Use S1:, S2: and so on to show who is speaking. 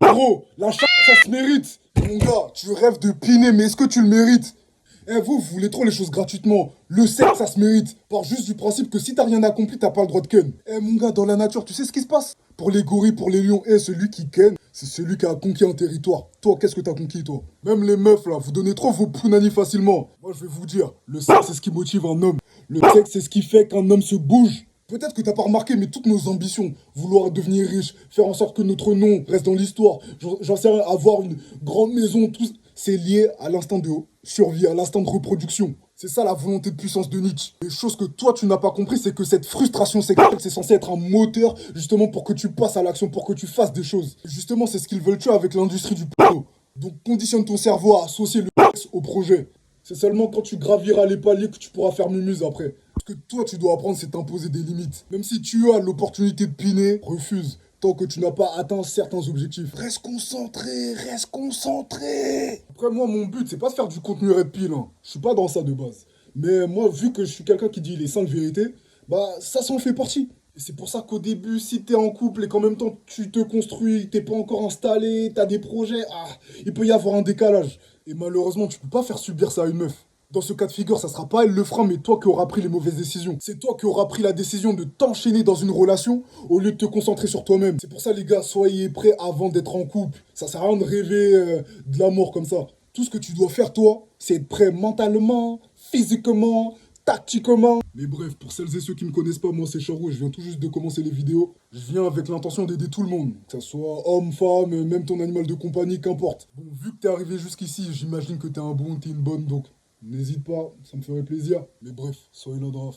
S1: Gros, la chatte, ça se mérite. Mon gars, tu rêves de piner, mais est-ce que tu le mérites? Vous voulez trop les choses gratuitement. Le sexe, ça se mérite. Par juste du principe que si t'as rien accompli, t'as pas le droit de ken. Mon gars, dans la nature, tu sais ce qui se passe? Pour les gorilles, pour les lions, celui qui ken, c'est celui qui a conquis un territoire. Toi, qu'est-ce que t'as conquis, toi? Même les meufs, là, vous donnez trop vos punani facilement. Moi, je vais vous dire, le sexe, c'est ce qui motive un homme. Le sexe, c'est ce qui fait qu'un homme se bouge. Peut-être que t'as pas remarqué, mais toutes nos ambitions, vouloir devenir riche, faire en sorte que notre nom reste dans l'histoire, j'en sais rien, avoir une grande maison, tout, c'est lié à l'instinct de survie, à l'instinct de reproduction. C'est ça la volonté de puissance de Nietzsche. Les choses que toi tu n'as pas compris, c'est que cette frustration sexuelle, c'est censé être un moteur justement pour que tu passes à l'action, pour que tu fasses des choses. Et justement, c'est ce qu'ils veulent tuer avec l'industrie du porno. Donc conditionne ton cerveau à associer le sexe au projet. C'est seulement quand tu graviras les paliers que tu pourras faire mumuse après. Ce que toi tu dois apprendre, c'est t'imposer des limites. Même si tu as l'opportunité de piner, refuse. Tant que tu n'as pas atteint certains objectifs. Reste concentré, reste concentré. Après, moi, mon but, c'est pas de faire du contenu red pill, hein. Je suis pas dans ça de base. Mais moi, vu que je suis quelqu'un qui dit les 5 vérités, bah, ça s'en fait partie. Et c'est pour ça qu'au début, si t'es en couple et qu'en même temps tu te construis, t'es pas encore installé, t'as des projets, il peut y avoir un décalage. Et malheureusement, tu peux pas faire subir ça à une meuf. Dans ce cas de figure, ça sera pas elle le frein, mais toi qui auras pris les mauvaises décisions. C'est toi qui auras pris la décision de t'enchaîner dans une relation au lieu de te concentrer sur toi-même. C'est pour ça, les gars, soyez prêts avant d'être en couple. Ça sert à rien de rêver de l'amour comme ça. Tout ce que tu dois faire, toi, c'est être prêt mentalement, physiquement, tactiquement. Mais bref, pour celles et ceux qui me connaissent pas, moi c'est Charo et je viens tout juste de commencer les vidéos. Je viens avec l'intention d'aider tout le monde. Que ça soit homme, femme, même ton animal de compagnie, qu'importe. Bon, vu que t'es arrivé jusqu'ici, j'imagine que t'es un bon, t'es une bonne, donc n'hésite pas, ça me ferait plaisir. Mais bref, soyez là dans